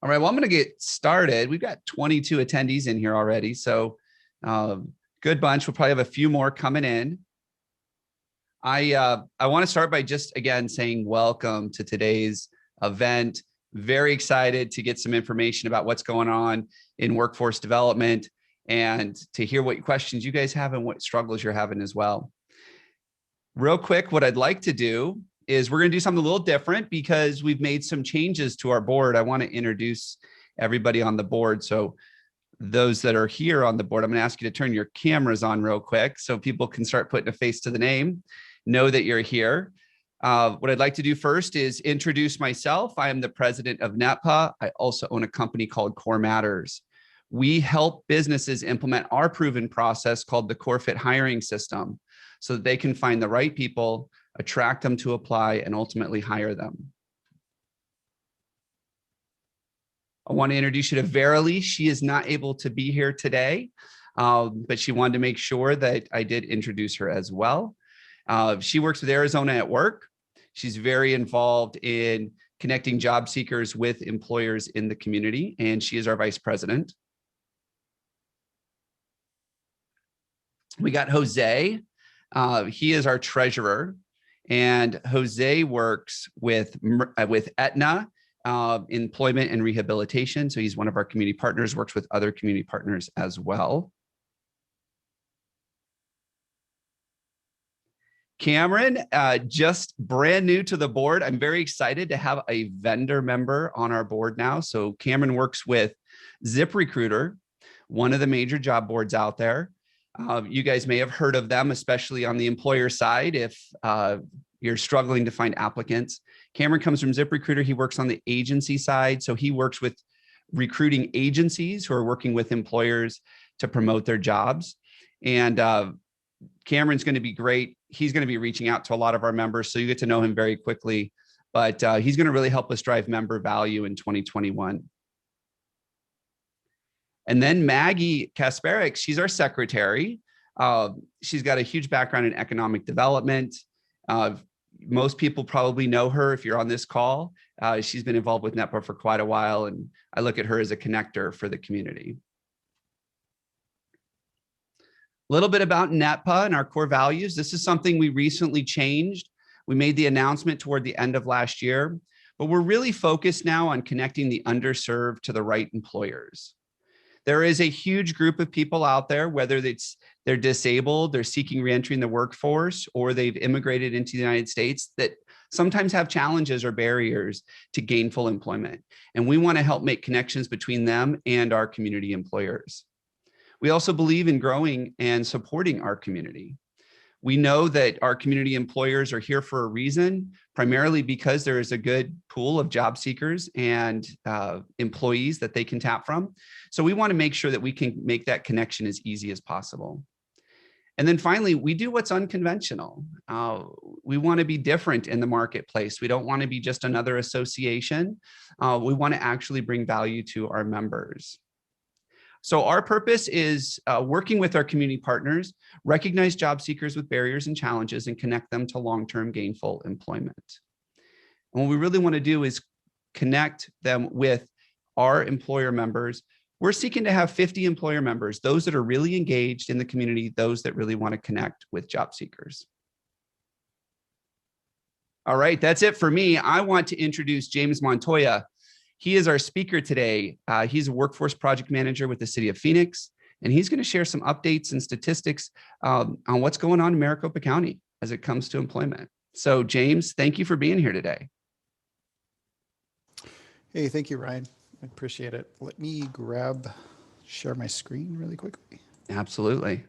All right, well, I'm going to get started. We've got 22 attendees in here already, so good bunch. We'll probably have a few more coming in. I want to start by just, again, saying welcome to today's event. Very excited to get some information about what's going on in workforce development and to hear what questions you guys have and what struggles you're having as well. Real quick, what I'd like to do is we're going to do something a little different because we've made some changes to our board. I want to introduce everybody on the board. So those that are here on the board, I'm going to ask you to turn your cameras on real quick so people can start putting a face to the name, know that you're here. What I'd like to do first is introduce myself. I am the president of NETPA. I also own a company called Core Matters. We help businesses implement our proven process called the Core Fit hiring system so that they can find the right people, attract them to apply, and ultimately hire them. I want to introduce you to Verily. She is not able to be here today, but she wanted to make sure that I did introduce her as well. She works with Arizona at Work. She's very involved in connecting job seekers with employers in the community, and she is our vice president. We got Jose. He is our treasurer, and Jose works with Aetna employment and rehabilitation. So he's one of our community partners, works with other community partners as well. Cameron, just brand new to the board. I'm very excited to have a vendor member on our board now. So Cameron works with ZipRecruiter, one of the major job boards out there. You guys may have heard of them, especially on the employer side, if you're struggling to find applicants. Cameron comes from ZipRecruiter. He works on the agency side. So he works with recruiting agencies who are working with employers to promote their jobs. And Cameron's going to be great. He's going to be reaching out to a lot of our members, so you get to know him very quickly. But he's going to really help us drive member value in 2021. And then Maggie Kasparek, she's our secretary. She's got a huge background in economic development. Most people probably know her if you're on this call. She's been involved with NETPA for quite a while, and I look at her as a connector for the community. A little bit about NETPA and our core values. This is something we recently changed. We made the announcement toward the end of last year, but we're really focused now on connecting the underserved to the right employers. There is a huge group of people out there, whether they're disabled, they're seeking reentry in the workforce, or they've immigrated into the United States, that sometimes have challenges or barriers to gainful employment. And we want to help make connections between them and our community employers. We also believe in growing and supporting our community. We know that our community employers are here for a reason, primarily because there is a good pool of job seekers and employees that they can tap from. So we want to make sure that we can make that connection as easy as possible. And then finally, we do what's unconventional. We want to be different in the marketplace. We don't want to be just another association. We want to actually bring value to our members. So our purpose is working with our community partners, recognize job seekers with barriers and challenges, and connect them to long-term gainful employment. And what we really want to do is connect them with our employer members. We're seeking to have 50 employer members, those that are really engaged in the community, those that really want to connect with job seekers. All right, that's it for me. I want to introduce James Montoya. He is our speaker today. He's a workforce project manager with the city of Phoenix, and he's going to share some updates and statistics on what's going on in Maricopa County as it comes to employment. So James, thank you for being here today. Hey, thank you, Ryan. I appreciate it. Let me share my screen really quickly. Absolutely.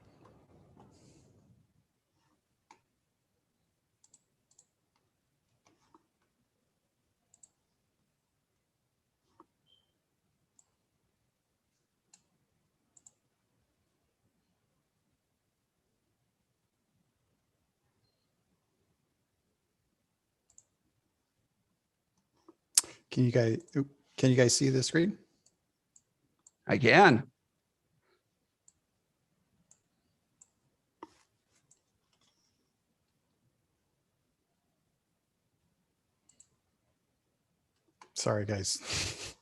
Can you guys see the screen? I can. Sorry, guys.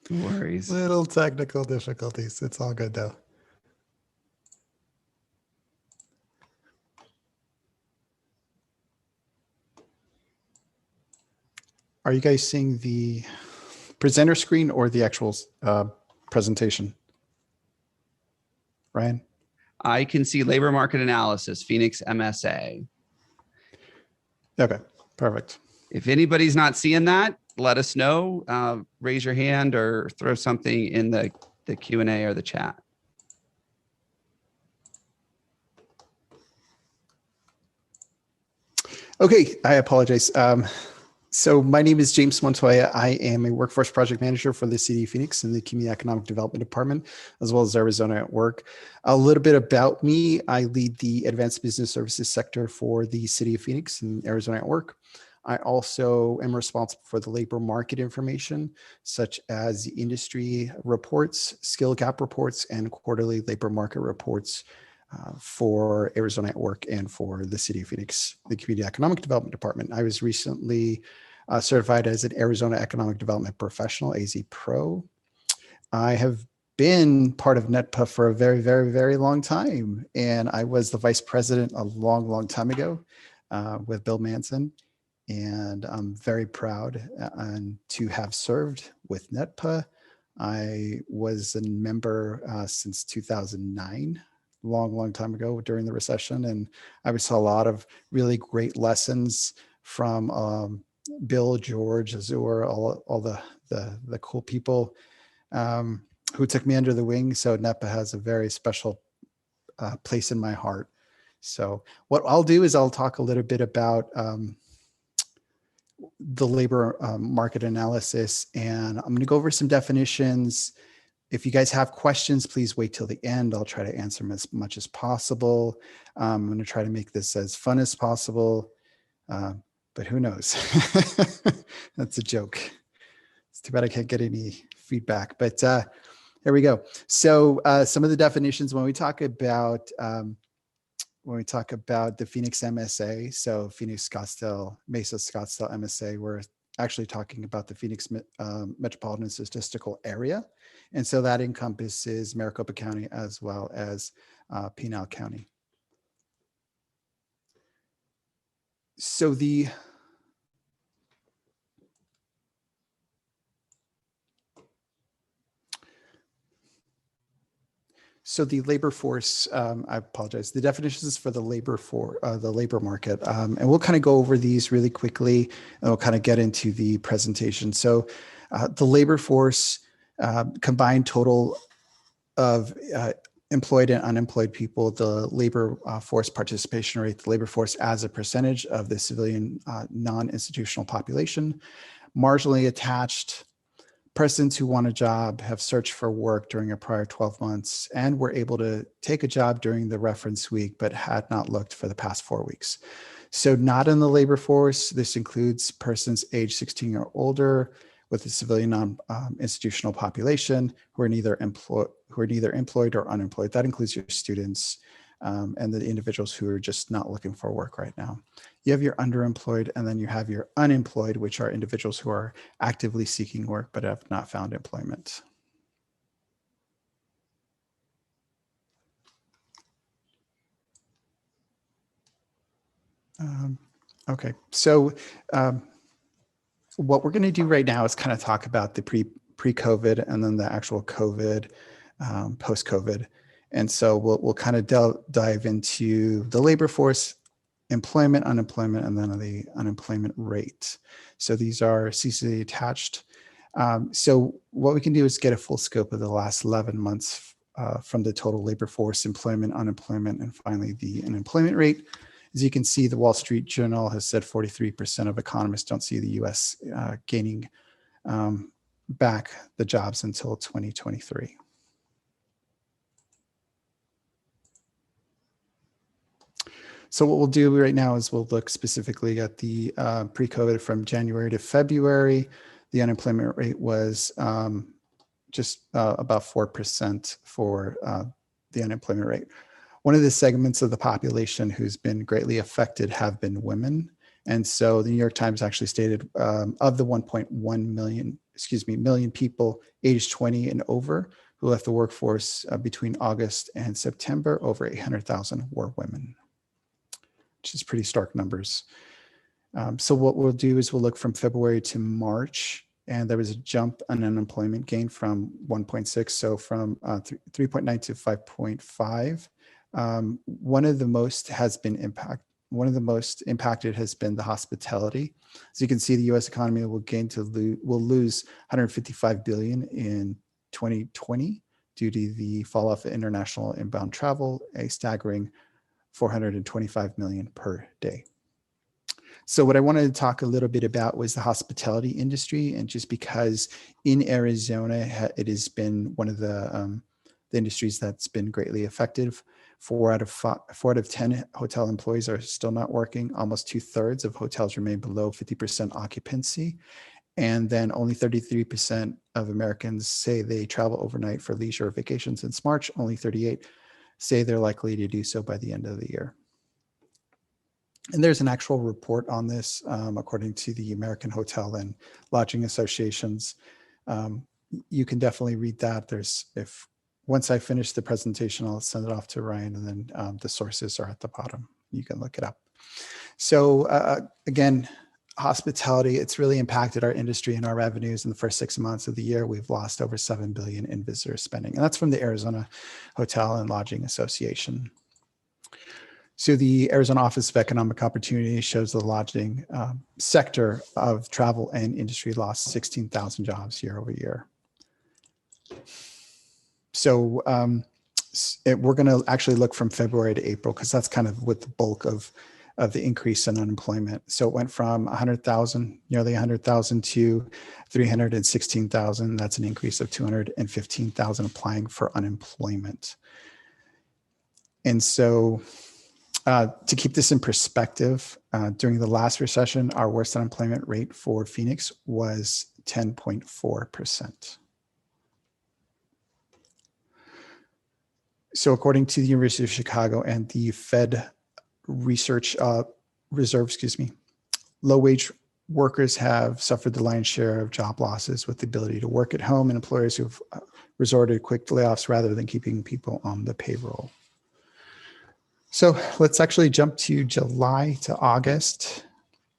No worries. Little technical difficulties. It's all good though. Are you guys seeing the presenter screen or the actual presentation? Ryan? I can see labor market analysis, Phoenix MSA. Okay, perfect. If anybody's not seeing that, let us know. Raise your hand or throw something in the Q&A or the chat. Okay, I apologize. So my name is James Montoya. I am a workforce project manager for the City of Phoenix in the Community Economic Development Department, as well as Arizona at Work. A little bit about me. I lead the Advanced Business Services sector for the City of Phoenix and Arizona at Work. I also am responsible for the labor market information, such as the industry reports, skill gap reports, and quarterly labor market reports for Arizona at Work and for the City of Phoenix, the Community Economic Development Department. I was recently certified as an Arizona Economic Development Professional, AZ Pro. I have been part of NETPA for a very, very, very long time. And I was the vice president a long, long time ago with Bill Manson. And I'm very proud to have served with NETPA. I was a member since 2009, long time ago during the recession. And I saw a lot of really great lessons from Bill, George, Azur, all the cool people who took me under the wing. So NEPA has a very special place in my heart. So what I'll do is I'll talk a little bit about the labor market analysis, and I'm going to go over some definitions. If you guys have questions, please wait till the end. I'll try to answer them as much as possible. I'm going to try to make this as fun as possible. But who knows? That's a joke. It's too bad I can't get any feedback, but here we go. So some of the definitions when we talk about the Phoenix MSA, so Phoenix, Scottsdale, Mesa, Scottsdale MSA, we're actually talking about the Phoenix Metropolitan Statistical Area. And so that encompasses Maricopa County as well as Pinal County. So the labor force, I apologize, the definitions for the labor market, and we'll kind of go over these really quickly, and we'll kind of get into the presentation. So the labor force, combined total of employed and unemployed people, the labor force participation rate, the labor force as a percentage of the civilian non-institutional population, marginally attached persons who want a job, have searched for work during a prior 12 months, and were able to take a job during the reference week, but had not looked for the past 4 weeks. So not in the labor force. This includes persons age 16 or older with the civilian non-institutional population who are neither employed or unemployed. That includes your students and the individuals who are just not looking for work right now. You have your underemployed, and then you have your unemployed, which are individuals who are actively seeking work but have not found employment. Okay, so what we're going to do right now is kind of talk about the pre-COVID and then the actual COVID, post-COVID. And so we'll kind of dive into the labor force, employment, unemployment, and then the unemployment rate. So these are CCD attached. So what we can do is get a full scope of the last 11 months from the total labor force, employment, unemployment, and finally the unemployment rate. As you can see, the Wall Street Journal has said 43% of economists don't see the US gaining back the jobs until 2023. So what we'll do right now is we'll look specifically at the pre-COVID from January to February. The unemployment rate was just about 4% for the unemployment rate. One of the segments of the population who's been greatly affected have been women. And so the New York Times actually stated of the 1.1 million people aged 20 and over who left the workforce between August and September, over 800,000 were women, which is pretty stark numbers. So what we'll do is we'll look from February to March, and there was a jump in unemployment gain from 1.6, so from 3.9 to 5.5. One of the most impacted has been the hospitality. As you can see, the U.S. economy will lose 155 billion in 2020 due to the fall off of international inbound travel, a staggering 425 million per day. So what I wanted to talk a little bit about was the hospitality industry, and just because in Arizona, it has been one of the industries that's been greatly affected. 4 out of 10 hotel employees are still not working. Almost 2/3 of hotels remain below 50% occupancy. And then only 33% of Americans say they travel overnight for leisure or vacation since March. Only 38 say they're likely to do so by the end of the year. And there's an actual report on this, according to the American Hotel and Lodging Associations. You can definitely read that. Once I finish the presentation, I'll send it off to Ryan, and then the sources are at the bottom. You can look it up. So again, hospitality, it's really impacted our industry and our revenues. In the first 6 months of the year, we've lost over 7 billion in visitor spending. And that's from the Arizona Hotel and Lodging Association. So the Arizona Office of Economic Opportunity shows the lodging sector of travel and industry lost 16,000 jobs year over year. So we're going to actually look from February to April, because that's kind of with the bulk of the increase in unemployment. So it went from 100,000, nearly 100,000 to 316,000. That's an increase of 215,000 applying for unemployment. And so to keep this in perspective, during the last recession, our worst unemployment rate for Phoenix was 10.4%. So according to the University of Chicago and the Fed Research Reserve, low-wage workers have suffered the lion's share of job losses with the ability to work at home, and employers who've resorted to quick layoffs rather than keeping people on the payroll. So let's actually jump to July to August.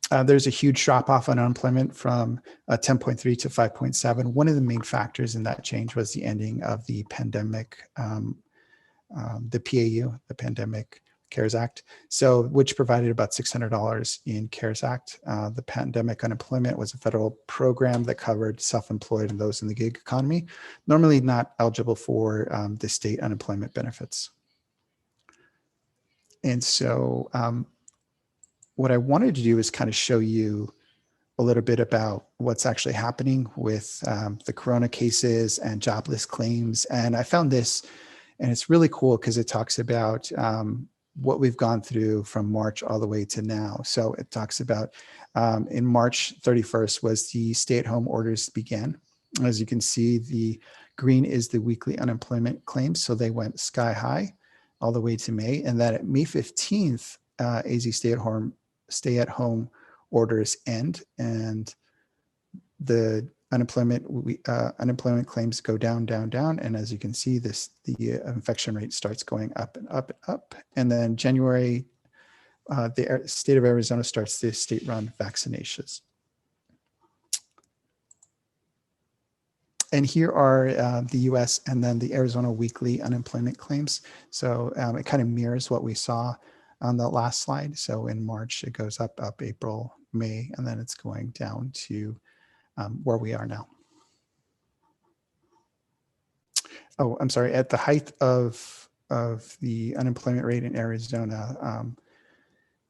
There's a huge drop off on unemployment from 10.3 to 5.7. One of the main factors in that change was the ending of the pandemic, the PAU, the Pandemic CARES Act, which provided about $600 in CARES Act. The pandemic unemployment was a federal program that covered self-employed and those in the gig economy, normally not eligible for the state unemployment benefits. And so what I wanted to do is kind of show you a little bit about what's actually happening with the corona cases and jobless claims. And I found this, and it's really cool because it talks about what we've gone through from March all the way to now. So it talks about in March 31st was the stay-at-home orders began. As you can see, the green is the weekly unemployment claims. So they went sky high all the way to May. And then at May 15th, AZ stay-at-home orders end, and the unemployment claims go down, down, down. And as you can see, the infection rate starts going up and up and up. And then January, the state of Arizona starts the state-run vaccinations. And here are the US and then the Arizona weekly unemployment claims. So it kind of mirrors what we saw on the last slide. So in March, it goes up, April, May, and then it's going down to where we are now. Oh, I'm sorry. At the height of the unemployment rate in Arizona,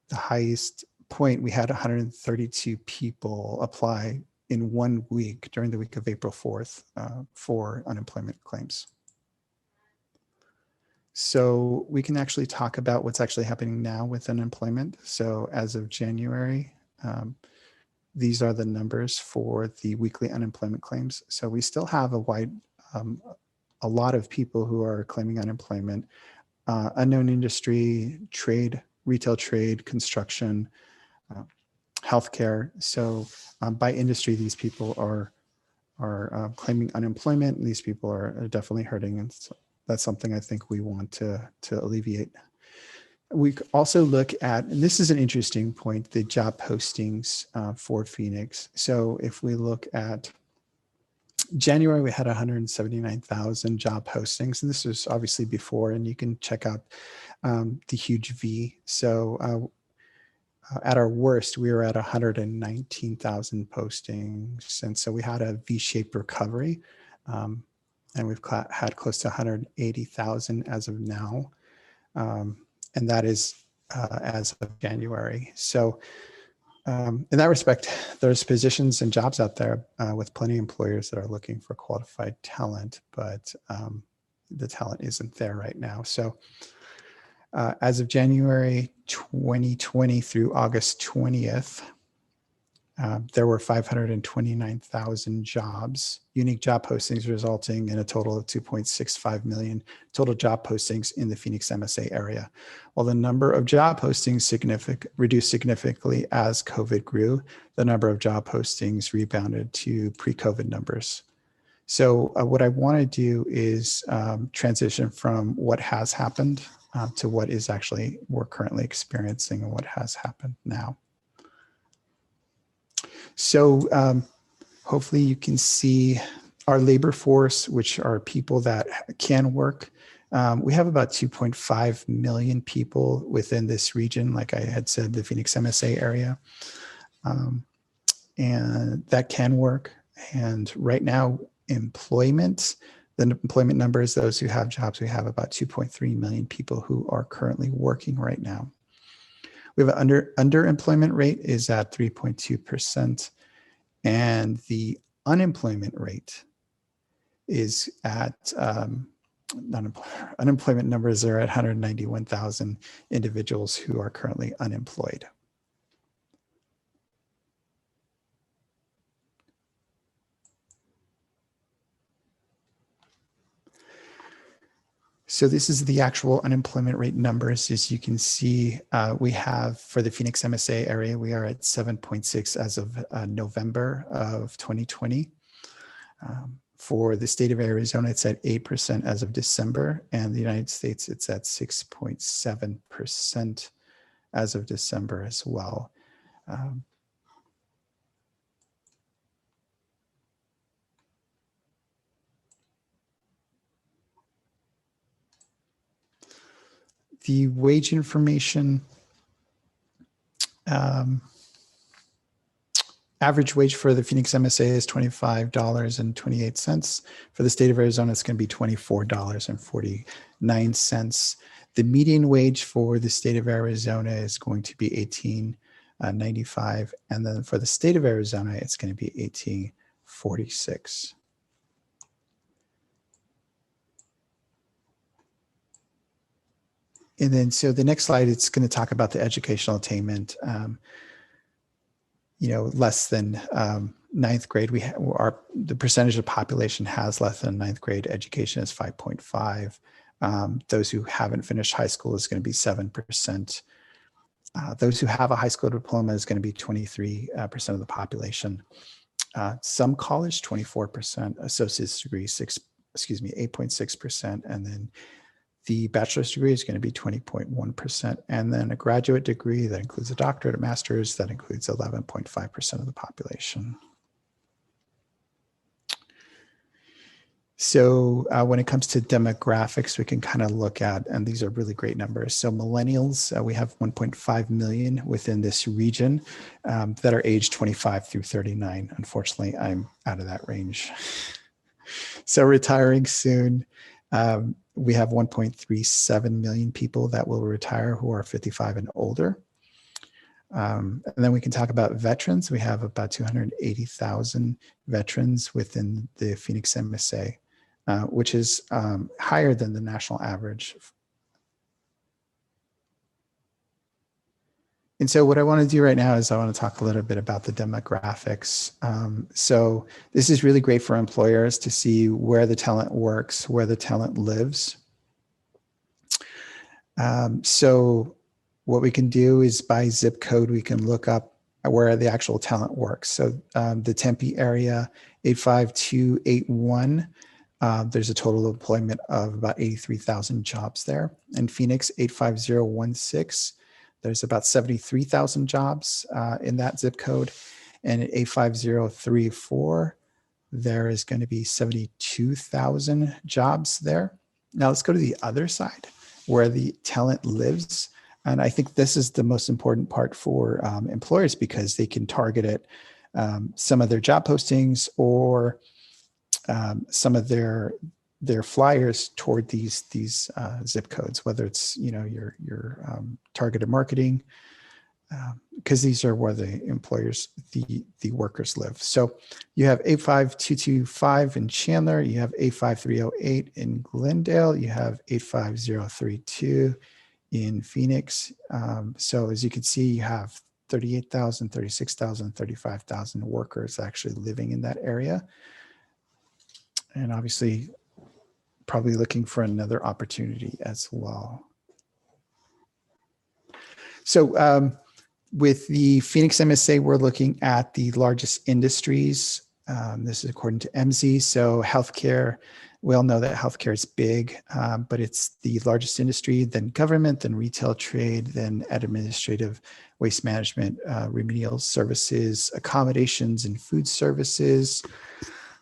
the highest point, we had 132 people apply in 1 week during the week of April 4th for unemployment claims. So we can actually talk about what's actually happening now with unemployment. So as of January, these are the numbers for the weekly unemployment claims. So we still have a lot of people who are claiming unemployment, unknown industry, trade, retail trade, construction, healthcare. So by industry, these people are claiming unemployment, and these people are definitely hurting. And so that's something I think we want to alleviate. We also look at, and this is an interesting point, the job postings for Phoenix. So if we look at January, we had 179,000 job postings, and this was obviously before, and you can check out the huge V. So at our worst, we were at 119,000 postings. And so we had a V-shaped recovery. And we've had close to 180,000 as of now. And that is as of January. So in that respect, there's positions and jobs out there with plenty of employers that are looking for qualified talent, but the talent isn't there right now. So as of January 2020 through August 20th, there were 529,000 jobs, unique job postings, resulting in a total of 2.65 million total job postings in the Phoenix MSA area. While the number of job postings reduced significantly as COVID grew, the number of job postings rebounded to pre-COVID numbers. So what I want to do is transition from what has happened to what is actually we're currently experiencing and what has happened now. So hopefully you can see our labor force, which are people that can work. We have about 2.5 million people within this region, like I had said, the Phoenix MSA area, and that can work. And right now, the employment numbers, those who have jobs, we have about 2.3 million people who are currently working right now. We have an underemployment rate is at 3.2%, and the unemployment rate is at unemployment numbers are at 191,000 individuals who are currently unemployed. So this is the actual unemployment rate numbers. As you can see, we have for the Phoenix MSA area, we are at 7.6 as of November of 2020. For the state of Arizona, it's at 8% as of December, and the United States, it's at 6.7% as of December as well. The wage information, average wage for the Phoenix MSA is $25.28. For the state of Arizona, it's going to be $24.49. The median wage for the state of Arizona is going to be $18.95. And then for the state of Arizona, it's going to be $18.46. And then, so the next slide, it's going to talk about the educational attainment. Less than ninth grade, the percentage of the population has less than ninth grade education is 5.5. Those who haven't finished high school is going to be 7%. Those who have a high school diploma is going to be 23% of the population. Some college, 24%, associate's degree, 8.6%, and then the bachelor's degree is going to be 20.1%, and then a graduate degree that includes a doctorate, a master's, that includes 11.5% of the population. So when it comes to demographics, we can kind of look at, and these are really great numbers. So millennials, we have 1.5 million within this region that are aged 25 through 39. Unfortunately, I'm out of that range. So retiring soon. We have 1.37 million people that will retire who are 55 and older. And then we can talk about veterans. We have about 280,000 veterans within the Phoenix MSA, which is higher than the national average. And so what I want to do right now is I want to talk a little bit about the demographics. So this is really great for employers to see where the talent works, where the talent lives. So what we can do is by zip code, we can look up where the actual talent works. So the Tempe area, 85281, there's a total employment of about 83,000 jobs there. In Phoenix, 85016, there's about 73,000 jobs in that zip code. And at 85034, there is going to be 72,000 jobs there. Now let's go to the other side where the talent lives. And I think this is the most important part for employers, because they can target it, some of their job postings or some of their flyers toward these zip codes, whether it's your targeted marketing, because these are where the employers, the workers live. So you have 85225 in Chandler, you have 85308 in Glendale, you have 85032 in Phoenix. So as you can see, you have 38,000, 36,000, 35,000 workers actually living in that area. And obviously probably looking for another opportunity as well. So with the Phoenix MSA, we're looking at the largest industries. This is according to MSA. So healthcare, we all know that healthcare is big, but it's the largest industry, then government, then retail trade, then administrative waste management, remedial services, accommodations and food services,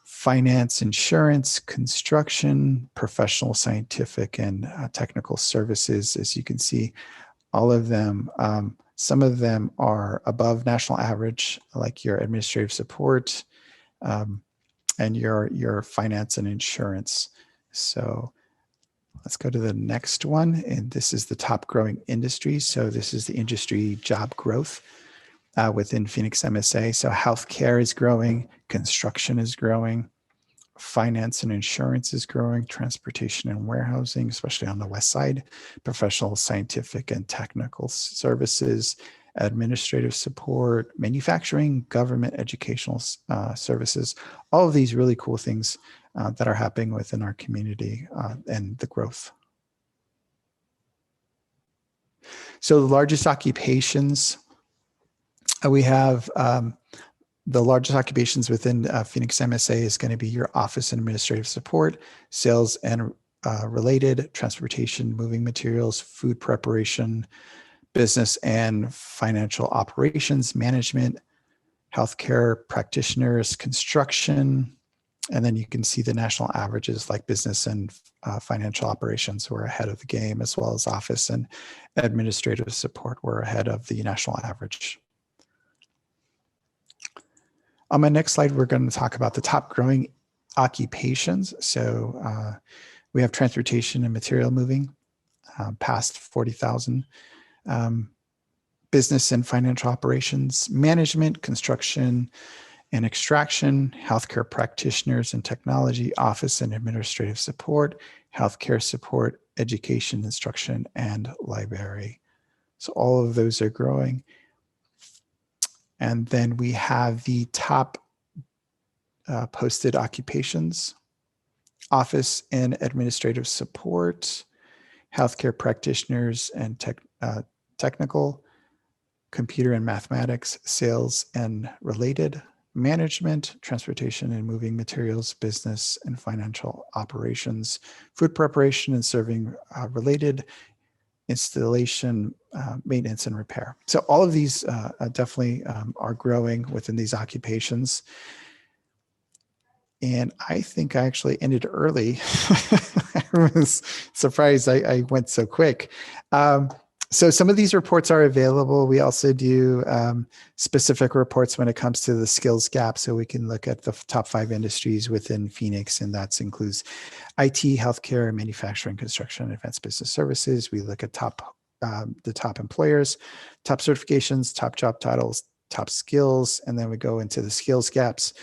finance, insurance, construction, professional, scientific, and technical services. As you can see, all of them, some of them are above national average, like your administrative support and your finance and insurance. So let's go to the next one. And this is the top growing industry. So this is the industry job growth within Phoenix MSA. So healthcare is growing, construction is growing, finance and insurance is growing, transportation and warehousing, especially on the west side, professional, scientific, and technical services, administrative support, manufacturing, government, educational services, all of these really cool things that are happening within our community and the growth. So the largest occupations, we have the largest occupations within Phoenix MSA is going to be your office and administrative support, sales and related, transportation, moving materials, food preparation, business and financial operations, management, healthcare practitioners, construction, and then you can see the national averages like business and financial operations were ahead of the game, as well as office and administrative support were ahead of the national average. On my next slide, we're going to talk about the top growing occupations. So we have transportation and material moving past 40,000. Business and financial operations, management, construction and extraction, healthcare practitioners and technology, office and administrative support, healthcare support, education, instruction, and library. So all of those are growing. And then we have the top posted occupations, office and administrative support, healthcare practitioners and technical, computer and mathematics, sales and related, management, transportation and moving materials, business and financial operations, food preparation and serving related, installation, maintenance and repair. So all of these definitely are growing within these occupations. And I think I actually ended early. I was surprised I went so quick. So some of these reports are available. We also do specific reports when it comes to the skills gap. So we can look at the top 5 industries within Phoenix, and that includes IT, healthcare, manufacturing, construction, and advanced business services. We look at the top employers, top certifications, top job titles, top skills, and then we go into the skills gaps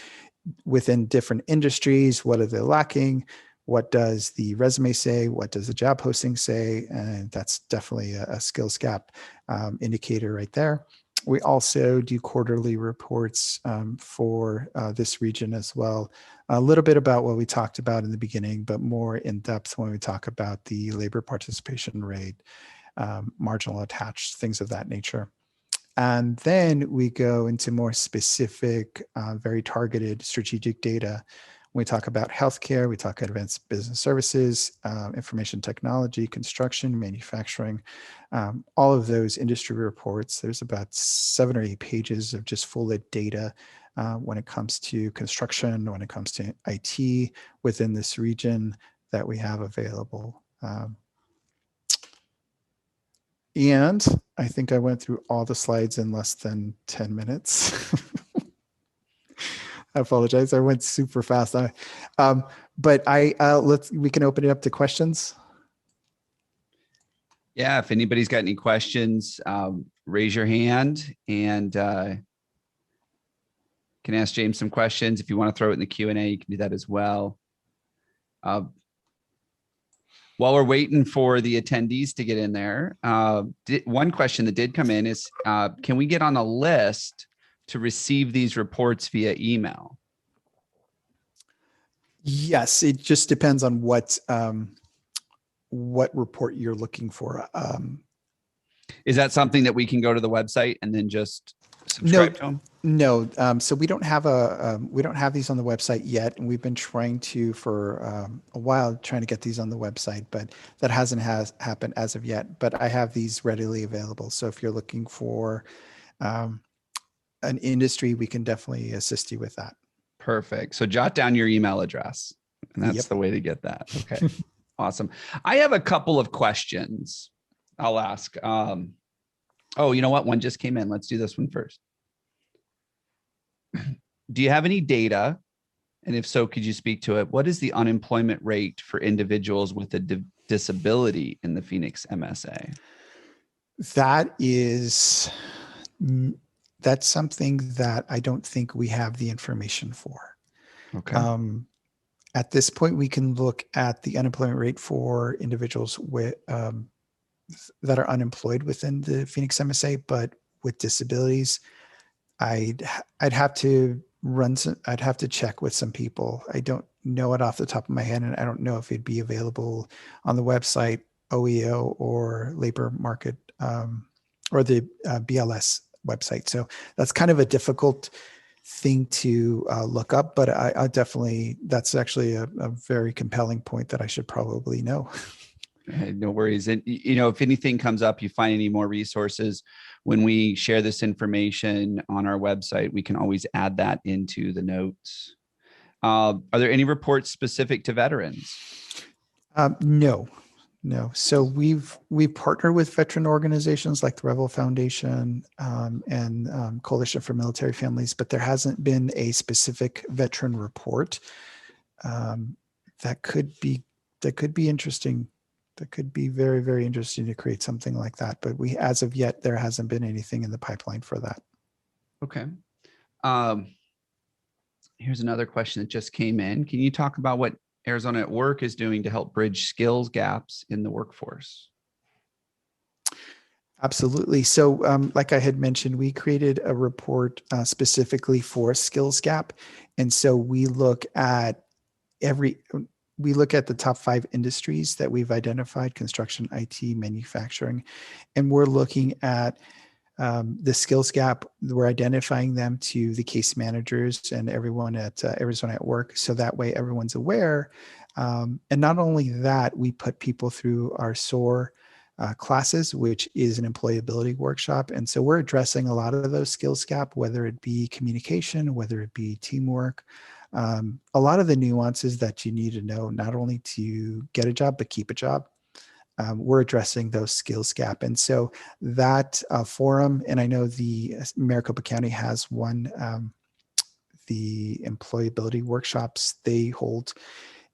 within different industries. What are they lacking? What does the resume say? What does the job posting say? And that's definitely a skills gap indicator right there. We also do quarterly reports for this region as well. A little bit about what we talked about in the beginning, but more in depth when we talk about the labor participation rate, marginal attached, things of that nature. And then we go into more specific, very targeted strategic data. We talk about healthcare, we talk advanced business services, information technology, construction, manufacturing, all of those industry reports. There's about 7 or 8 pages of just full lit data when it comes to construction, when it comes to IT within this region that we have available. And I think I went through all the slides in less than 10 minutes. I apologize. I went super fast. But we can open it up to questions. Yeah, if anybody's got any questions, raise your hand and can ask James some questions. If you want to throw it in the Q&A, you can do that as well. While we're waiting for the attendees to get in there, one question that did come in is, can we get on a list to receive these reports via email? Yes, it just depends on what report you're looking for. Is that something that we can go to the website and then just subscribe to them? No. So we don't have these on the website yet, and we've been trying to for a while trying to get these on the website, but that hasn't happened as of yet. But I have these readily available. So if you're looking for an industry, we can definitely assist you with that. Perfect. So jot down your email address, and that's the way to get that. Okay. Awesome. I have a couple of questions I'll ask. Oh, you know what? One just came in. Let's do this one first. Do you have any data? And if so, could you speak to it? What is the unemployment rate for individuals with a disability in the Phoenix MSA? That's something that I don't think we have the information for. Okay. At this point, we can look at the unemployment rate for individuals with that are unemployed within the Phoenix MSA, but with disabilities, I'd have to I'd have to check with some people. I don't know it off the top of my head, and I don't know if it'd be available on the website, OEO, or labor market, or the BLS website. So that's kind of a difficult thing to look up, but I definitely, that's actually a very compelling point that I should probably know. No worries. And, you know, if anything comes up, you find any more resources, when we share this information on our website, we can always add that into the notes. Are there any reports specific to veterans? No. So we partner with veteran organizations like the Rebel Foundation and Coalition for Military Families, but there hasn't been a specific veteran report. That could be interesting. That could be very, very interesting to create something like that. But as of yet, there hasn't been anything in the pipeline for that. Okay. Here's another question that just came in. Can you talk about what Arizona at Work is doing to help bridge skills gaps in the workforce? Absolutely. So like I had mentioned, we created a report specifically for skills gap. And so we look at the top 5 industries that we've identified: construction, IT, manufacturing, and we're looking at the skills gap. We're identifying them to the case managers and everyone at Arizona at Work, so that way everyone's aware. And not only that, we put people through our SOAR classes, which is an employability workshop. And so we're addressing a lot of those skills gap, whether it be communication, whether it be teamwork, a lot of the nuances that you need to know, not only to get a job, but keep a job. We're addressing those skills gap. And so that forum, and I know the Maricopa County has one, the employability workshops they hold.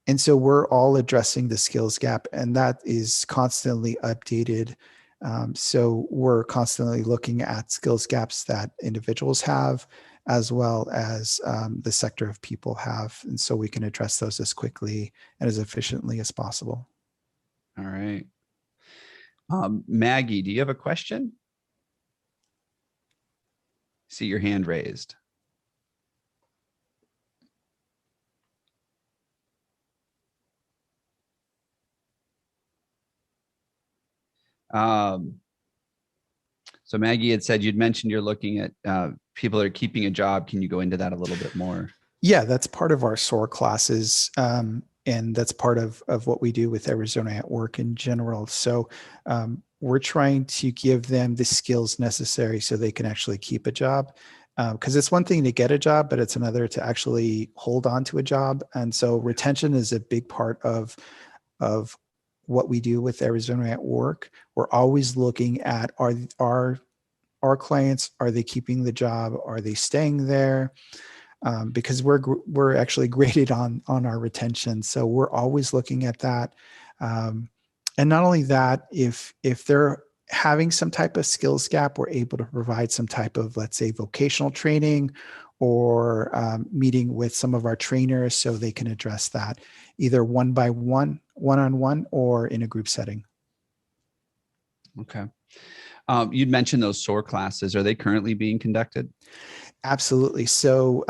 And so we're all addressing the skills gap, and that is constantly updated. So we're constantly looking at skills gaps that individuals have, as well as the sector of people have. And so we can address those as quickly and as efficiently as possible. All right. Maggie, do you have a question? See your hand raised. So Maggie had said, you'd mentioned you're looking at people that are keeping a job. Can you go into that a little bit more? Yeah, that's part of our SOAR classes. And that's part of what we do with Arizona at Work in general. So we're trying to give them the skills necessary so they can actually keep a job. Because it's one thing to get a job, but it's another to actually hold on to a job. And so retention is a big part of what we do with Arizona at Work. We're always looking at our clients, are they keeping the job? Are they staying there? Because we're actually graded on our retention, so we're always looking at that. And not only that, if they're having some type of skills gap, we're able to provide some type of, let's say, vocational training or meeting with some of our trainers so they can address that either one by one, one-on-one, or in a group setting. Okay. You'd mentioned those SOAR classes. Are they currently being conducted? Absolutely. So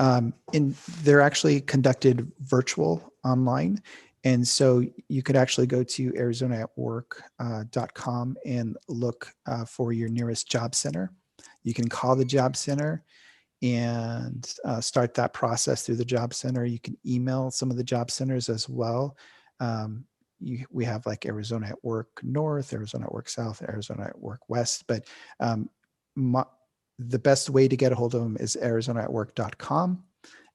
they're actually conducted virtual online. And so you could actually go to arizonaatwork.com and look for your nearest job center. You can call the job center and start that process through the job center. You can email some of the job centers as well. We have like Arizona at Work North, Arizona at Work South, Arizona at Work West, but the best way to get a hold of them is arizonaatwork.com,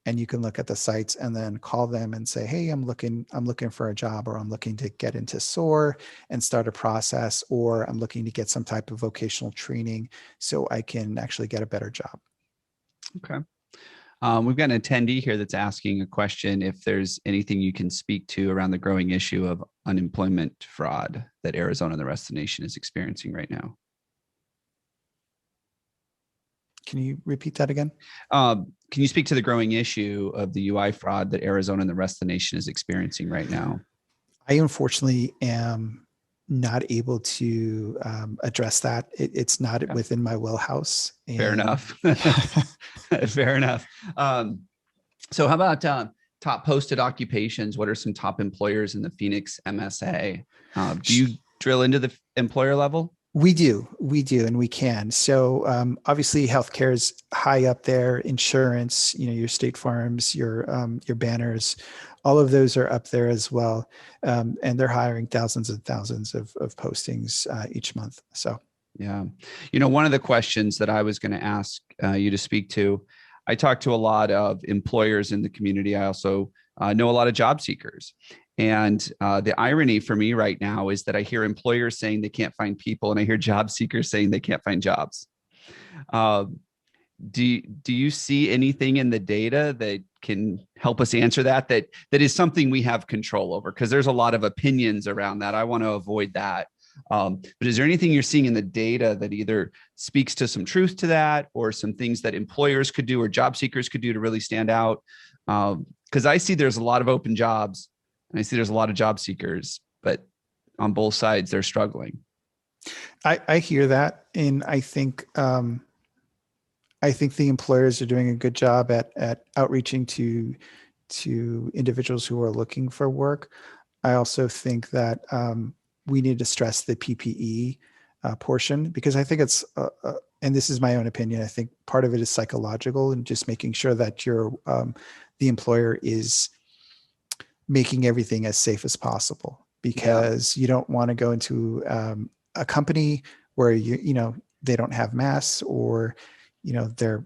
and you can look at the sites and then call them and say, hey, I'm looking for a job, or I'm looking to get into SOAR and start a process, or I'm looking to get some type of vocational training so I can actually get a better job. Okay. We've got an attendee here that's asking a question if there's anything you can speak to around the growing issue of unemployment fraud that Arizona and the rest of the nation is experiencing right now. Can you repeat that again? Can you speak to the growing issue of the UI fraud that Arizona and the rest of the nation is experiencing right now? I unfortunately am not able to address that. It's not within my wheelhouse. Fair enough. Fair enough. So how about top posted occupations? What are some top employers in the Phoenix MSA? Do you drill into the employer level? We do, and we can. So obviously, healthcare is high up there. Insurance, your State Farms, your Banners, all of those are up there as well, and they're hiring thousands and thousands of postings each month. So yeah, one of the questions that I was going to ask you to speak to, I talk to a lot of employers in the community. I also know a lot of job seekers. And the irony for me right now is that I hear employers saying they can't find people, and I hear job seekers saying they can't find jobs. Do you see anything in the data that can help us answer that is something we have control over? Because there's a lot of opinions around that. I want to avoid that. But is there anything you're seeing in the data that either speaks to some truth to that, or some things that employers could do or job seekers could do to really stand out? Because I see there's a lot of open jobs, and I see there's a lot of job seekers, but on both sides, they're struggling. I hear that. And I think the employers are doing a good job at outreaching to individuals who are looking for work. I also think that we need to stress the PPE portion, because I think it's, and this is my own opinion, I think part of it is psychological, and just making sure that the employer is making everything as safe as possible, because you don't want to go into a company where they don't have masks, or they're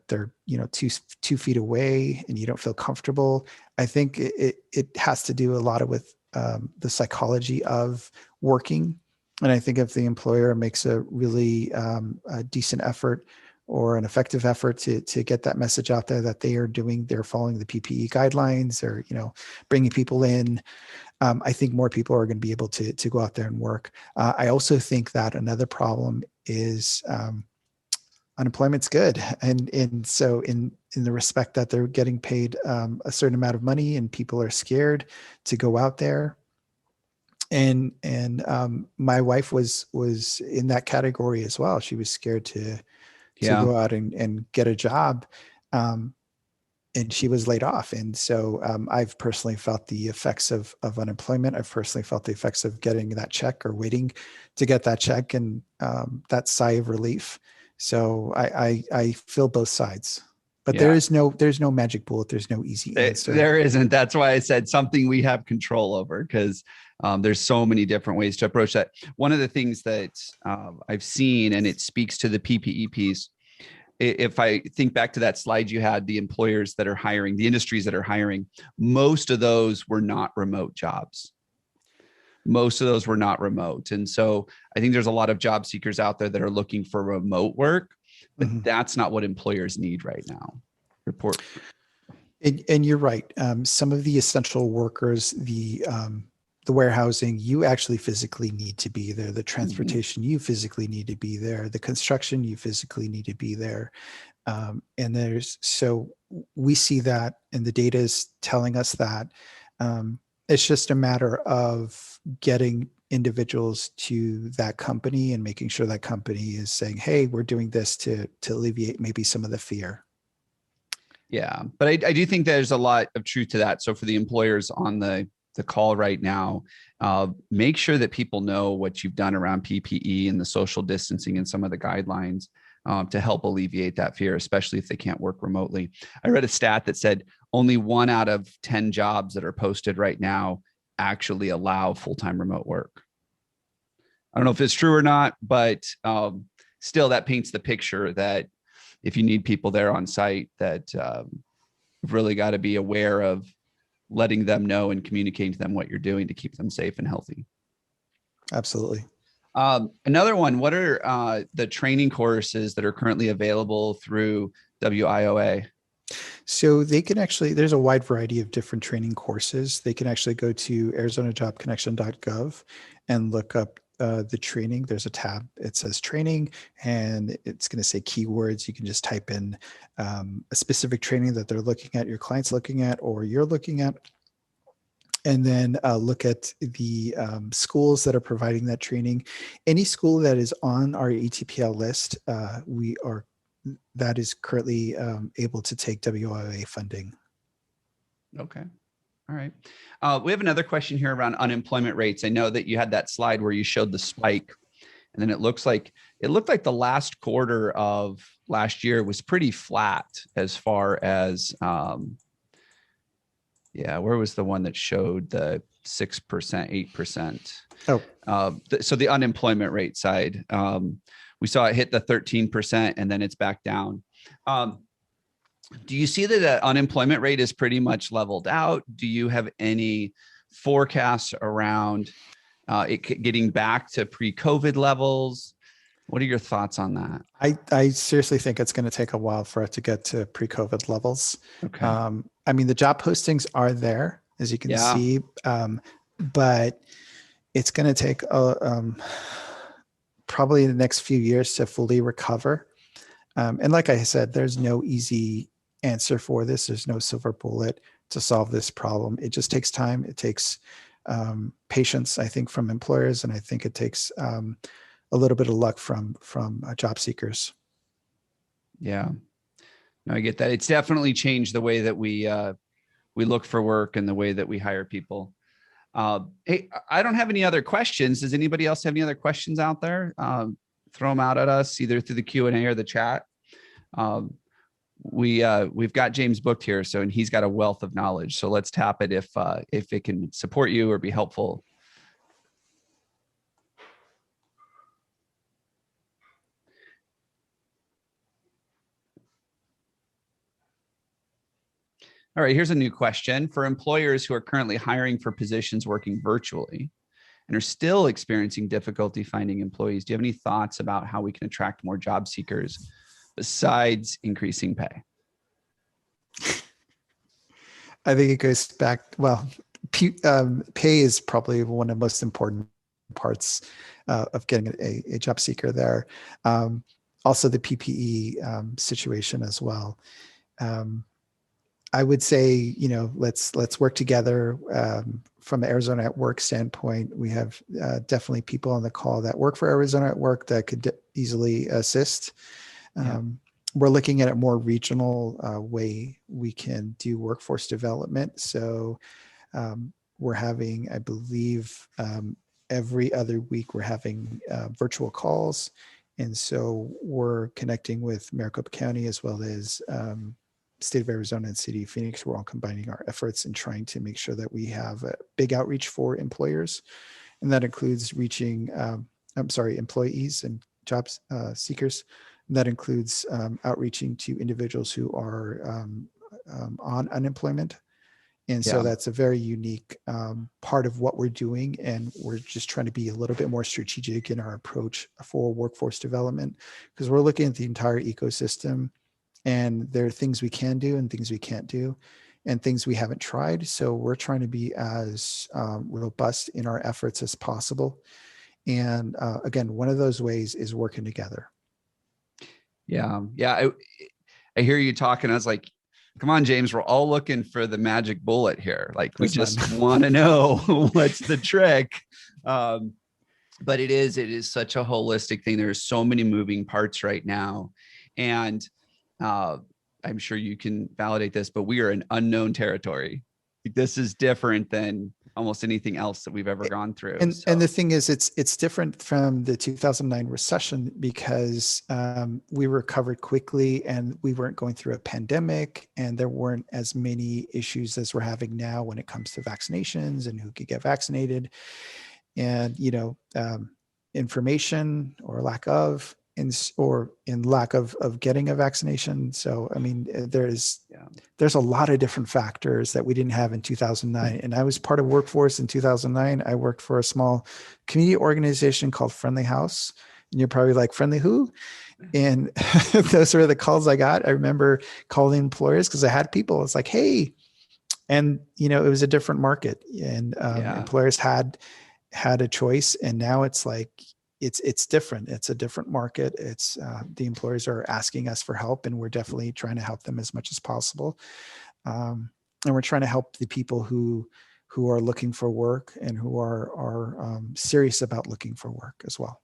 2 feet away and you don't feel comfortable. I think it has to do a lot with the psychology of working. And I think if the employer makes a really a decent effort or an effective effort to get that message out there that they're following the PPE guidelines, or bringing people in, I think more people are going to be able to go out there and work. I also think that another problem is unemployment's good, and so in the respect that they're getting paid a certain amount of money, and people are scared to go out there. And my wife was in that category as well. She was scared to go out and get a job. And she was laid off. And so I've personally felt the effects of unemployment. I've personally felt the effects of getting that check, or waiting to get that check, and that sigh of relief. So I feel both sides, but Yeah. there's no magic bullet. There's no easy answer. There isn't. That's why I said something we have control over, because there's so many different ways to approach that. One of the things that I've seen, and it speaks to the PPE piece, if I think back to that slide you had, the employers that are hiring, the industries that are hiring, most of those were not remote jobs. Most of those were not remote. And so I think there's a lot of job seekers out there that are looking for remote work, but that's not what employers need right now. Report. And you're right. Some of the essential workers, the warehousing, you actually physically need to be there. The transportation, you physically need to be there. The construction, you physically need to be there. And so we see that, and the data is telling us that. It's just a matter of getting individuals to that company and making sure that company is saying, hey, we're doing this to alleviate maybe some of the fear. Yeah, but I do think there's a lot of truth to that. So for the employers on the call right now, make sure that people know what you've done around PPE and the social distancing and some of the guidelines to help alleviate that fear, especially if they can't work remotely. I read a stat that said only 1 out of 10 jobs that are posted right now actually allow full-time remote work. I don't know if it's true or not, but still that paints the picture that if you need people there on site, that you've really got to be aware of letting them know and communicating to them what you're doing to keep them safe and healthy. Absolutely. Another one, what are the training courses that are currently available through WIOA? So they can actually, there's a wide variety of different training courses. They can actually go to arizonajobconnection.gov and look up the training. There's a tab, it says training, and it's going to say keywords. You can just type in a specific training that they're looking at, your client's looking at, or you're looking at, and then look at the schools that are providing that training. Any school that is on our ATPL list, that is currently able to take WIA funding. Okay. All right. We have another question here around unemployment rates. I know that you had that slide where you showed the spike, and then it looked like the last quarter of last year was pretty flat as far as, where was the one that showed the 6%, 8%? Oh, So the unemployment rate side, we saw it hit the 13% and then it's back down. Do you see that the unemployment rate is pretty much leveled out? Do you have any forecasts around it getting back to pre-COVID levels? What are your thoughts on that? I seriously think it's going to take a while for it to get to pre-COVID levels. Okay. I mean, the job postings are there, as you can see, but it's going to take probably the next few years to fully recover. And like I said, there's no easy answer for this. There's no silver bullet to solve this problem. It just takes time. It takes patience, I think, from employers, and I think it takes a little bit of luck from job seekers. Yeah, no, I get that. It's definitely changed the way that we look for work and the way that we hire people. Hey, I don't have any other questions. Does anybody else have any other questions out there? Throw them out at us either through the Q&A or the chat. We've got James booked here, and he's got a wealth of knowledge. So let's tap it if it can support you or be helpful. All right, here's a new question. For employers who are currently hiring for positions working virtually and are still experiencing difficulty finding employees, do you have any thoughts about how we can attract more job seekers besides increasing pay? I think it goes back, well, pay is probably one of the most important parts of getting a job seeker there. Also the PPE situation as well. I would say, let's work together. From the Arizona at Work standpoint, we have definitely people on the call that work for Arizona at Work that could easily assist. We're looking at a more regional way we can do workforce development. So we're having, I believe, every other week we're having virtual calls, And so we're connecting with Maricopa County as well as State of Arizona and City of Phoenix. We're all combining our efforts and trying to make sure that we have a big outreach for employers. And that includes reaching, employees and jobs seekers. And that includes outreaching to individuals who are on unemployment. And so that's a very unique part of what we're doing. And we're just trying to be a little bit more strategic in our approach for workforce development, because we're looking at the entire ecosystem, and there are things we can do and things we can't do and things we haven't tried. So we're trying to be as robust in our efforts as possible. And again, one of those ways is working together. Yeah. Yeah. I hear you talking. I was like, come on, James, we're all looking for the magic bullet here. Like, we just want to know what's the trick. But it is such a holistic thing. There's so many moving parts right now. And I'm sure you can validate this, but we are in unknown territory. This is different than almost anything else that we've ever gone through. And the thing is, it's different from the 2009 recession because we recovered quickly and we weren't going through a pandemic, and there weren't as many issues as we're having now when it comes to vaccinations and who could get vaccinated, and information or lack of, in lack of getting a vaccination. So, I mean, there's a lot of different factors that we didn't have in 2009. And I was part of workforce in 2009. I worked for a small community organization called Friendly House. And you're probably like, Friendly who? And those were the calls I got. I remember calling employers because I had people. It's like, hey, and it was a different market, and employers had a choice. And now it's like, it's different. It's a different market. It's the employers are asking us for help, and we're definitely trying to help them as much as possible. And we're trying to help the people who are looking for work and who are serious about looking for work as well.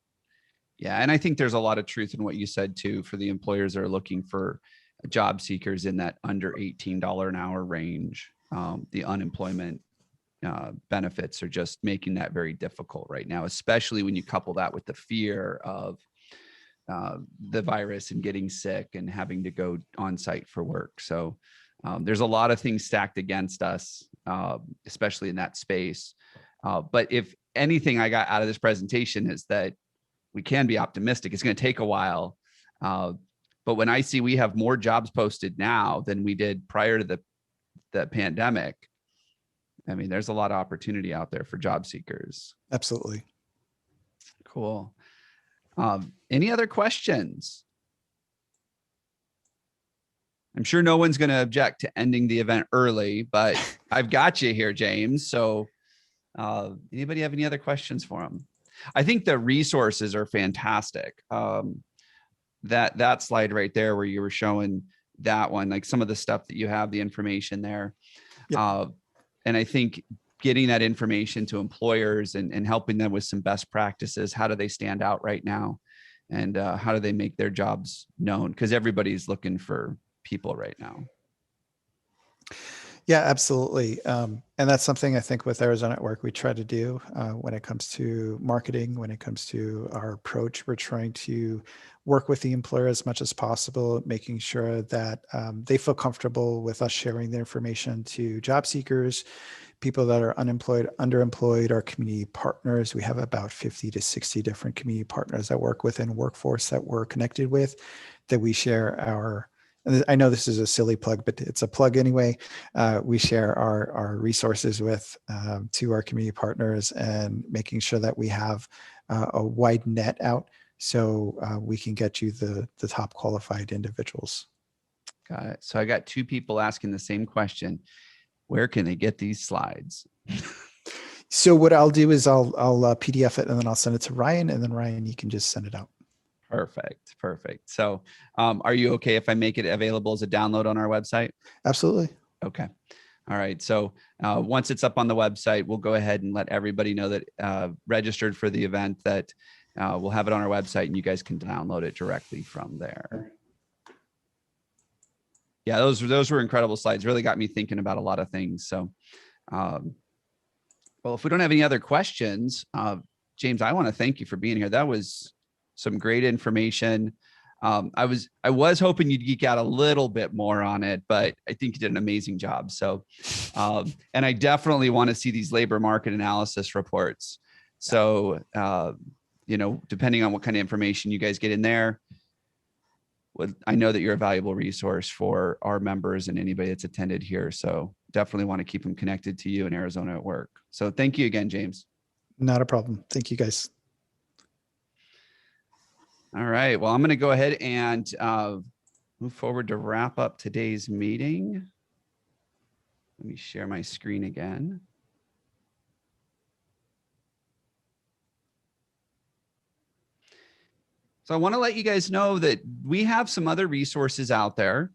Yeah. And I think there's a lot of truth in what you said too, for the employers that are looking for job seekers in that under $18 an hour range. The unemployment benefits are just making that very difficult right now, especially when you couple that with the fear of the virus and getting sick and having to go on site for work. So there's a lot of things stacked against us, especially in that space. But if anything I got out of this presentation is that we can be optimistic. It's going to take a while. But when I see we have more jobs posted now than we did prior to the pandemic, I mean, there's a lot of opportunity out there for job seekers. Absolutely. Cool. Any other questions? I'm sure no one's going to object to ending the event early, but I've got you here, James. So anybody have any other questions for him? I think the resources are fantastic. That slide right there where you were showing that one, like some of the stuff that you have, the information there. Yep. And I think getting that information to employers and helping them with some best practices. How do they stand out right now? And how do they make their jobs known? Because everybody's looking for people right now. Yeah, absolutely. And that's something I think with Arizona at Work we try to do when it comes to marketing, when it comes to our approach. We're trying to work with the employer as much as possible, making sure that they feel comfortable with us sharing the information to job seekers, people that are unemployed, underemployed, our community partners. We have about 50 to 60 different community partners that work within workforce that we're connected with, that we share our, I know this is a silly plug, but it's a plug anyway. We share our resources with to our community partners, and making sure that we have a wide net out so we can get you the top qualified individuals. Got it. So I got two people asking the same question. Where can they get these slides? So what I'll do is I'll PDF it, and then I'll send it to Ryan, and then Ryan, you can just send it out. Perfect. Perfect. So are you okay if I make it available as a download on our website? Absolutely. Okay. All right. So once it's up on the website, we'll go ahead and let everybody know that registered for the event, that we'll have it on our website and you guys can download it directly from there. Yeah, those were incredible slides. Really got me thinking about a lot of things. So, well, if we don't have any other questions, James, I want to thank you for being here. That was some great information. I was hoping you'd geek out a little bit more on it, but I think you did an amazing job. So, and I definitely want to see these labor market analysis reports. So, you know, depending on what kind of information you guys get in there, I know that you're a valuable resource for our members and anybody that's attended here. So definitely want to keep them connected to you in Arizona at Work. So thank you again, James. Not a problem. Thank you, guys. All right. Well, I'm going to go ahead and move forward to wrap up today's meeting. Let me share my screen again. So I want to let you guys know that we have some other resources out there.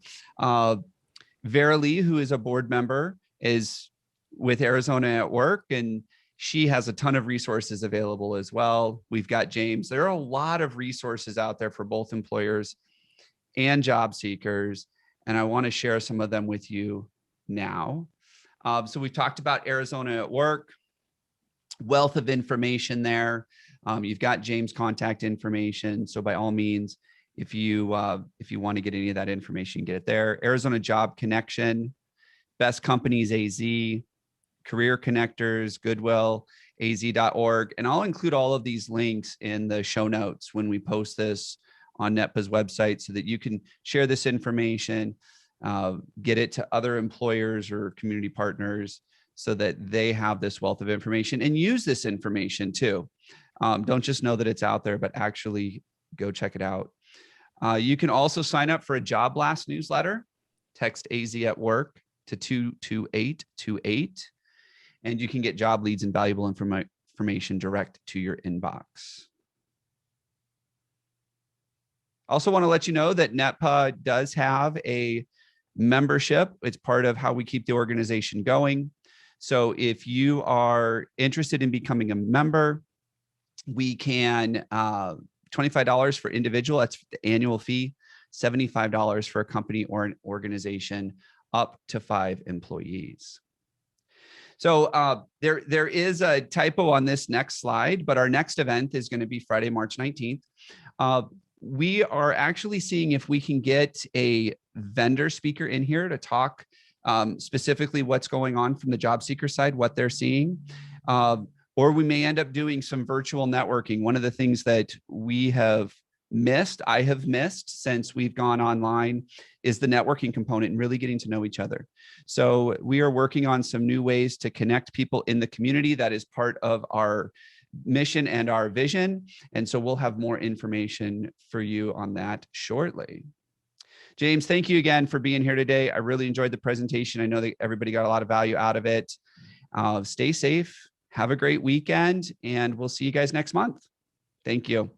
Verily, who is a board member, is with Arizona at Work, and she has a ton of resources available as well. We've got James. There are a lot of resources out there for both employers and job seekers, and I want to share some of them with you now. So we've talked about Arizona at Work, wealth of information there. You've got James' contact information. So by all means, if you want to get any of that information, get it there. Arizona Job Connection, Best Companies AZ, Career Connectors, Goodwill, az.org. And I'll include all of these links in the show notes when we post this on NETPA's website so that you can share this information, get it to other employers or community partners so that they have this wealth of information and use this information too. Don't just know that it's out there, but actually go check it out. You can also sign up for a Job Blast newsletter. Text AZ at Work to 22828, and you can get job leads and valuable information direct to your inbox. Also want to let you know that NETPA does have a membership. It's part of how we keep the organization going. So if you are interested in becoming a member, we can $25 for individual, that's the annual fee, $75 for a company or an organization up to 5 employees. So there is a typo on this next slide, but our next event is going to be Friday, March 19th. We are actually seeing if we can get a vendor speaker in here to talk specifically what's going on from the job seeker side, what they're seeing. Or we may end up doing some virtual networking. One of the things that we have missed, I have missed since we've gone online, is the networking component and really getting to know each other. So we are working on some new ways to connect people in the community. That is part of our mission and our vision. And so we'll have more information for you on that shortly. James, thank you again for being here today. I really enjoyed the presentation. I know that everybody got a lot of value out of it. Stay safe. Have a great weekend, and we'll see you guys next month. Thank you.